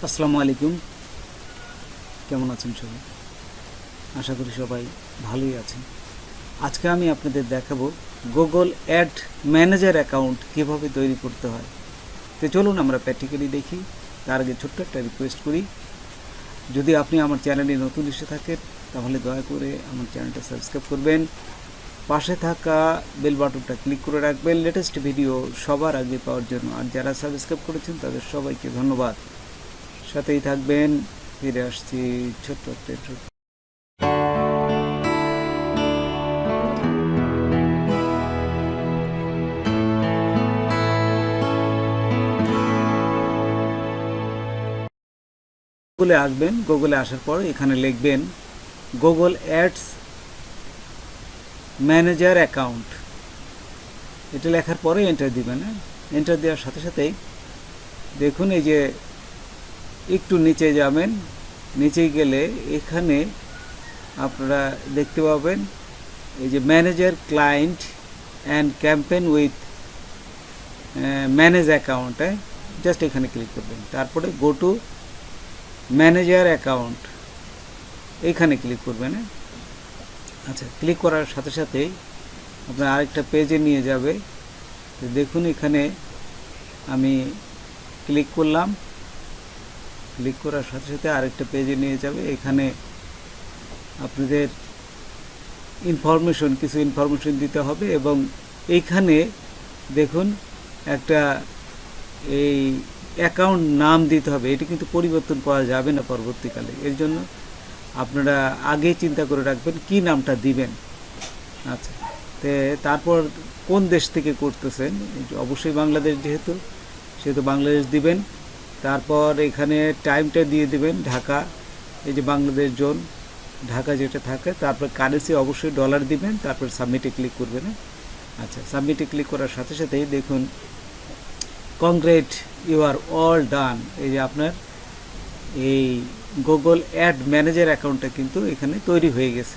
আসসালামু আলাইকুম, কেমন আছেন সবাই? আশা করি সবাই ভালোই আছেন। আজকে আমি আপনাদের দেখাবো গুগল অ্যাড ম্যানেজার অ্যাকাউন্ট কীভাবে তৈরি করতে হয়। তো চলুন আমরা প্র্যাকটিক্যালি দেখি। তার আগে ছোট্ট একটা রিকোয়েস্ট করি, যদি আপনি আমার চ্যানেলে নতুন এসে থাকেন তাহলে দয়া করে আমার চ্যানেলটা সাবস্ক্রাইব করবেন, পাশে থাকা বেল বাটনটা ক্লিক করে রাখবেন লেটেস্ট ভিডিও সবার আগে পাওয়ার জন্য। আর যারা সাবস্ক্রাইব করেছেন তাদের সবাইকে ধন্যবাদ। সাথেই থাকবেন। ফিরে আসছি ছোট্ট একটা গুগলে আসবেন। গুগলে আসার পর এখানে লিখবেন গুগল অ্যাডস ম্যানেজার অ্যাকাউন্ট। এটা লেখার পরে এন্টার দিবেন। এন্টার দেওয়ার সাথে সাথেই দেখুন এই যে একটু নিচে যাবেন, নিচে গেলে এখানে আপনারা দেখতে পাবেন এই যে manager client and campaign with manage account. Just এখানে ক্লিক করবেন, তারপরে গো টু ম্যানেজার অ্যাকাউন্ট এইখানে ক্লিক করবেন। আচ্ছা, ক্লিক করার সাথে সাথেই আপনার আরেকটা পেজে নিয়ে যাবে। তো দেখুন এখানে আমি ক্লিক করলাম, ক্লিক করার সাথে সাথে আরেকটা পেজে নিয়ে যাবে। এখানে আপনাদের কিছু ইনফরমেশন দিতে হবে এবং এইখানে দেখুন একটা এই অ্যাকাউন্ট নাম দিতে হবে। এটি কিন্তু পরিবর্তন করা যাবে না পরবর্তীকালে, এর জন্য আপনারা আগেই চিন্তা করে রাখবেন কি নামটা দিবেন। আচ্ছা, তারপর কোন দেশ থেকে করতেছেন, অবশ্যই বাংলাদেশ সেহেতু বাংলাদেশ দিবেন। তারপর এখানে টাইমটা দিয়ে দিবেন ঢাকা, এই যে বাংলাদেশ জোন ঢাকা যেটা থাকে। তারপর কারেন্সি অবশ্যই ডলার দিবেন, তারপর সাবমিটে ক্লিক করবেন। আচ্ছা, সাবমিটে ক্লিক করার সাথে সাথেই দেখুন কংগ্রেট, ইউ আর অল ডান। এই যে আপনার এই গুগল অ্যাড ম্যানেজার অ্যাকাউন্টটা কিন্তু এখানে তৈরি হয়ে গেছে।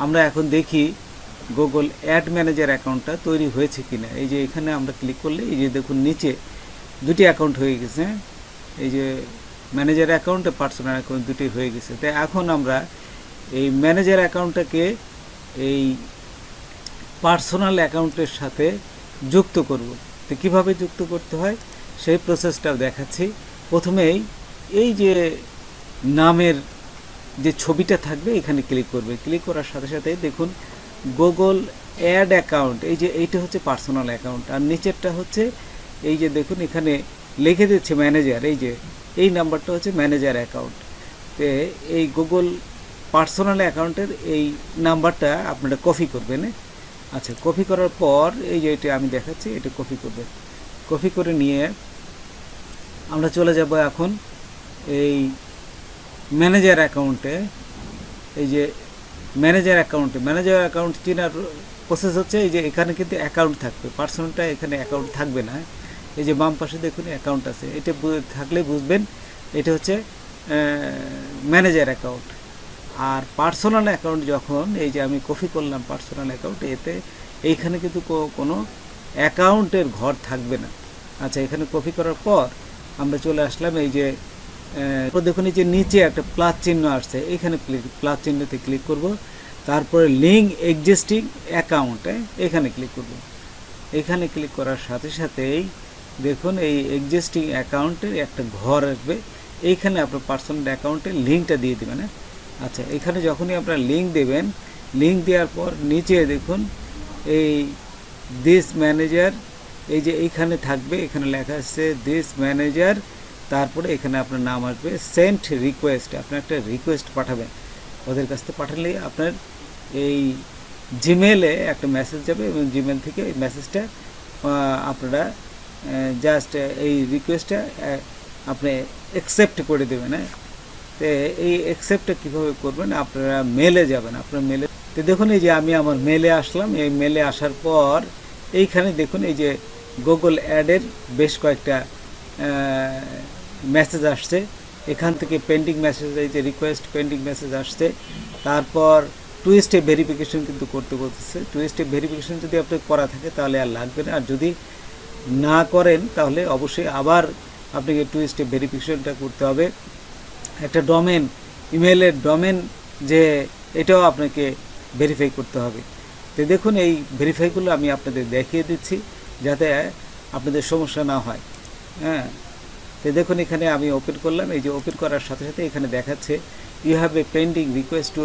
আমরা এখন দেখি গুগল অ্যাড ম্যানেজার অ্যাকাউন্টটা তৈরি হয়েছে কিনা। এই যে এখানে আমরা ক্লিক করলে এই যে দেখুন নিচে দুটি অ্যাকাউন্ট হয়ে গেছে। এই যে ম্যানেজার অ্যাকাউন্ট আর পার্সোনাল অ্যাকাউন্ট দুটি হয়ে গেছে। তাই এখন আমরা এই ম্যানেজার অ্যাকাউন্টটাকে এই পার্সোনাল অ্যাকাউন্টের সাথে যুক্ত করব। তো কীভাবে যুক্ত করতে হয় সেই প্রসেসটাও দেখাচ্ছি। প্রথমেই এই যে নামের যে ছবিটা থাকবে এখানে ক্লিক করবে। ক্লিক করার সাথে সাথে দেখুন গুগল অ্যাড অ্যাকাউন্ট, এই যে এইটা হচ্ছে পার্সোনাল অ্যাকাউন্ট, আর নিচেরটা হচ্ছে এই যে দেখুন এখানে লিখে দিচ্ছে ম্যানেজার। এই যে এই নাম্বারটা হচ্ছে ম্যানেজার অ্যাকাউন্ট। তো এই গুগল পার্সোনাল অ্যাকাউন্টের এই নাম্বারটা আপনারা কপি করবেন। আচ্ছা, কপি করার পর এই যে এটা আমি দেখাচ্ছি, এটা কপি করবেন। কপি করে নিয়ে আমরা চলে যাব এখন এই ম্যানেজার অ্যাকাউন্টে। এই যে ম্যানেজার অ্যাকাউন্ট চেনার প্রসেস হচ্ছে এই যে এখানে কিন্তু অ্যাকাউন্ট থাকবে, পার্সোনালটা এখানে অ্যাকাউন্ট থাকবে না। এই যে বাম পাশে দেখুন অ্যাকাউন্ট আছে, এটা থাকলে বুঝবেন এটা হচ্ছে ম্যানেজার অ্যাকাউন্ট। আর পার্সোনাল অ্যাকাউন্ট যখন এই যে আমি কপি করলাম পার্সোনাল অ্যাকাউন্ট, এতে এইখানে কিন্তু কোনো অ্যাকাউন্টের ঘর থাকবে না। আচ্ছা, এখানে কপি করার পর আমরা চলে আসলাম এই যে দেখুন এই যে নিচে একটা প্লাস চিহ্ন আসছে, এখানে প্লাস চিহ্নতে ক্লিক করব। তারপরে লিঙ্ক এক্সিস্টিং অ্যাকাউন্ট, এখানে ক্লিক করব। এখানে ক্লিক করার সাথে সাথেই দেখুন এই এক্সিস্টিং অ্যাকাউন্টের একটা ঘর আসবে। এইখানে আপনার পার্সোনাল অ্যাকাউন্টের লিঙ্কটা দিয়ে দেবেন। আচ্ছা, এখানে যখনই আপনার লিঙ্ক দেবেন, লিঙ্ক দেওয়ার পর নিচে দেখুন এই দিস ম্যানেজার, এই যে এইখানে থাকবে, এখানে লেখা আছে দিস ম্যানেজার। তারপরে এখানে আপনার নাম আসবে, সেন্ট রিকোয়েস্ট, আপনার একটা রিকোয়েস্ট পাঠাবেন। ওদের কাছ থেকে পাঠালে আপনার এই জিমেলে একটা মেসেজ যাবে এবং জিমেল থেকে এই মেসেজটা আপনারা জাস্ট এই রিকোয়েস্টটা আপনি অ্যাকসেপ্ট করে দেবেন। তো এই অ্যাকসেপ্টটা কীভাবে করবেন, আপনারা মেলে যাবেন। আপনার মেলে তো দেখুন এই যে আমি আমার মেলে আসলাম। এই মেলে আসার পর এইখানে দেখুন এই যে গুগল অ্যাডের বেশ কয়েকটা মেসেজ আসছে। এখান থেকে পেন্ডিং মেসেজ, এই যে রিকোয়েস্ট পেন্ডিং মেসেজ আসছে। তারপর টু স্টেপ ভেরিফিকেশন কিন্তু করতে বলতেছে। টু স্টেপ ভেরিফিকেশন যদি আপনার করা থাকে তাহলে আর লাগবে না, আর যদি না করেন তাহলে অবশ্যই আবার আপনাকে 2 স্টেপ ভেরিফিকেশনটা করতে হবে। একটা ডোমেন, ইমেলের ডোমেন যে এটাও আপনাকে ভেরিফাই করতে হবে। তো দেখুন এই ভেরিফাইগুলো আমি আপনাদের দেখিয়ে দিচ্ছি যাতে আপনাদের সমস্যা না হয়। হ্যাঁ, তো দেখুন এখানে আমি ওপেন করলাম। এই যে ওপেন করার সাথে সাথে এখানে দেখাচ্ছে you have a pending request to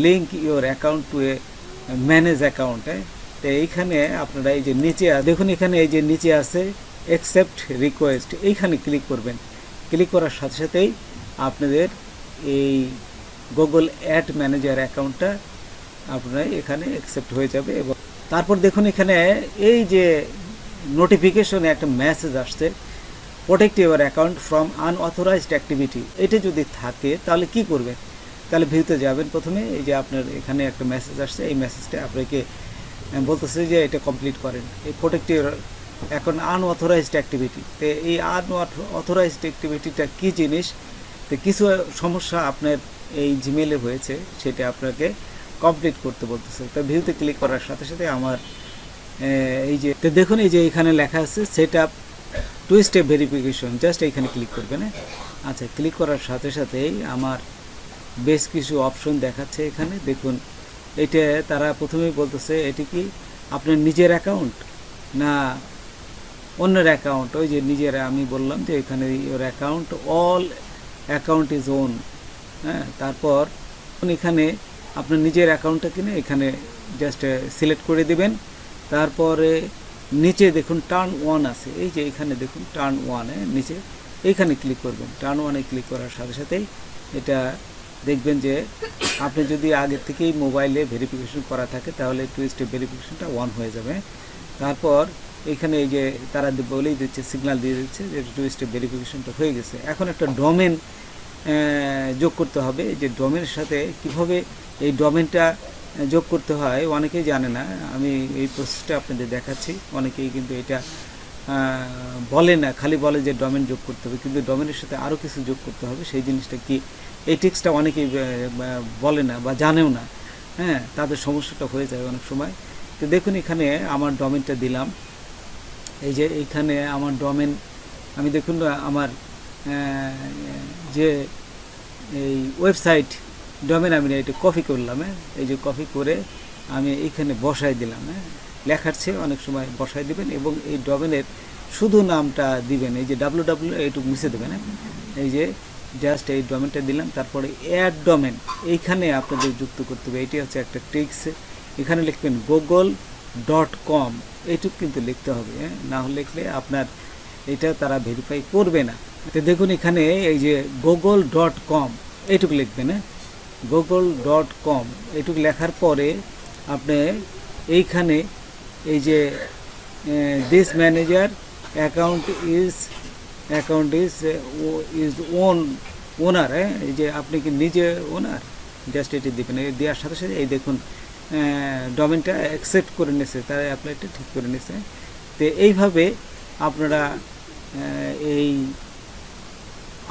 link your account to a manage account. তো এইখানে আপনারা এই যে নিচে দেখুন এখানে এই যে নিচে আছে অ্যাকসেপ্ট রিকোয়েস্ট, এইখানে ক্লিক করবেন। ক্লিক করার সাথে সাথেই আপনাদের এই গুগল অ্যাড ম্যানেজার অ্যাকাউন্টটা আপনার এখানে অ্যাকসেপ্ট হয়ে যাবে। এবং তারপর দেখুন এখানে এই যে নোটিফিকেশনে একটা মেসেজ আসছে, protect your account from unauthorized activity. এটা যদি থাকে তাহলে কি করবেন? তাহলে ভিউতে যাবেন। প্রথমে এই যে আপনার এখানে একটা মেসেজ আসছে, এই মেসেজটা আপনাকে বলতেছে যে এটা কমপ্লিট করেন, এই protect your account unauthorized activity. তো এই আনঅথরাইজড অ্যাক্টিভিটিটা কী জিনিস? তো কিছু সমস্যা আপনার এই জিমেলে হয়েছে, সেটা আপনাকে কমপ্লিট করতে বলতেছে। তো ভিউতে ক্লিক করার সাথে সাথে আমার এই যে তো দেখুন এই যে এখানে লেখা আছে set up 2 step verification, just এইখানে ক্লিক করবেন। আচ্ছা, ক্লিক করার সাথে সাথেই আমার বেশ কিছু অপশন দেখাচ্ছে এখানে। দেখুন এটা তারা প্রথমেই বলতেছে এটি কি আপনার নিজের অ্যাকাউন্ট না অন্যের অ্যাকাউন্ট। ওই যে নিজের, আমি বললাম যে এখানে your account, all account is on. হ্যাঁ, তারপর এখানে আপনার নিজের অ্যাকাউন্টটা কিনে এখানে জাস্ট সিলেক্ট করে দিবেন। তারপরে নিচে দেখুন টার্ন ওয়ান আছে, এই যে এখানে দেখুন টার্ন ওয়ানে নিচে এইখানে ক্লিক করবেন। টার্ন ওয়ানে ক্লিক করার সাথে সাথেই এটা দেখবেন যে আপনি যদি আগে থেকেই মোবাইলে ভেরিফিকেশন করা থাকে তাহলে 2 স্টেপ ভেরিফিকেশনটা অন হয়ে যাবে। তারপর এখানে এই যে তারা বলেই দিচ্ছে, সিগন্যাল দিয়ে দিচ্ছে যে 2 স্টেপ ভেরিফিকেশনটা হয়ে গেছে। এখন একটা ডোমেন যোগ করতে হবে। এই যে ডোমেনের সাথে কিভাবে এই ডোমেনটা যোগ করতে হয় অনেকেই জানে না, আমি এই প্রসেসটা আপনাদের দেখাচ্ছি। অনেকেই কিন্তু এটা বলে না, খালি বলে যে ডোমেন যোগ করতে হবে, কিন্তু ডোমেনের সাথে আরও কিছু যোগ করতে হবে। সেই জিনিসটা কি, এই টিক্সটা অনেকেই বলে না বা জানেও না। হ্যাঁ, তাদের সমস্যাটা হয়ে যায় অনেক সময়। তো দেখুন এখানে আমার ডোমেনটা দিলাম। এই যে এইখানে আমার ডোমেন, আমি দেখুন আমার যে এই ওয়েবসাইট ডোমেন আমি এটা কপি করলাম। এই যে কপি করে আমি এইখানে বসাই দিলাম। লেখার চেয়ে অনেক সময় বসাই দিবেন এবং এই ডোমেনের শুধু নামটা দিবেন। এই যে www এইটুকু মুছে দেবেন। এই যে জাস্ট এই ডোমেনটা দিলাম। তারপরে অ্যাড ডোমেন এইখানে আপনাদের যুক্ত করতে হবে। এটি হচ্ছে একটা ট্রিক্স। এখানে লিখবেন google.com, এইটুকু কিন্তু লিখতে হবে। না হলে লিখলে আপনার এটা তারা ভেরিফাই করবে না। তো দেখুন এখানে এই যে google.com এইটুকু লিখবেন। google.com এইটুকু লেখার পরে আপনি এইখানে এই যে দিস ম্যানেজার অ্যাকাউন্ট ইজ ওনার, এই যে আপনি কি নিজে ওনার, জাস্ট এটি দেবেন। দেওয়ার সাথে সাথে এই দেখুন ডোমেনটা অ্যাকসেপ্ট করে নিয়েছে, তারা অ্যাপ্লাইটা ঠিক করে নিয়েছে। তো এইভাবে আপনারা এই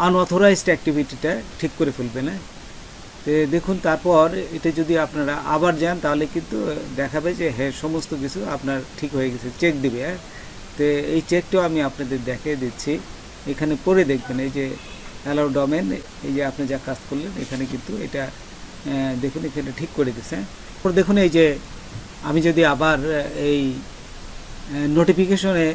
আনঅথরাইজড অ্যাক্টিভিটিটা ঠিক করে ফেলবেন। তো দেখুন তারপর এটা যদি আপনারা আবার যান তাহলে কিন্তু দেখাবে যে হ্যাঁ সমস্ত কিছু আপনার ঠিক হয়ে গেছে, চেক দিবে। তো এই চেকটাও আমি আপনাদের দেখিয়ে দিচ্ছি, এখানে পড়ে দেখবেন। এই যে অ্যালাউ ডোমেন, এই যে আপনি যা কাজ করলেন এখানে কিন্তু এটা দেখুন এখানে ঠিক করে দিচ্ছে। তারপর দেখুন এই যে আমি যদি আবার এই নোটিফিকেশনে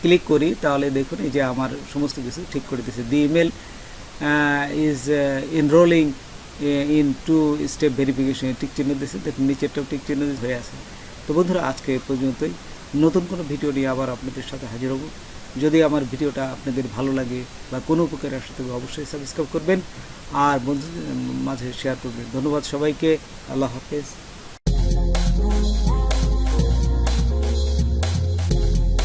ক্লিক করি তাহলে দেখুন এই যে আমার সমস্ত কিছু ঠিক করে দিচ্ছে। The email is enrolling in 2 step verification, টিক চিহ্ন দিচ্ছে। দেখুন নিচেরটাও টিক চিহ্ন হয়ে আছে। তো বন্ধুরা আজকে এ পর্যন্তই। নতুন কোনো ভিডিও নিয়ে আবার আপনাদের সাথে হাজির হব। যদি আমার ভিডিওটা আপনাদের ভালো লাগে বা কোনো উপকারে আসতে অবশ্যই সাবস্ক্রাইব করবেন আর বন্ধুদের মাঝে শেয়ার করবেন। ধন্যবাদ সবাইকে। আল্লাহ হাফেজ।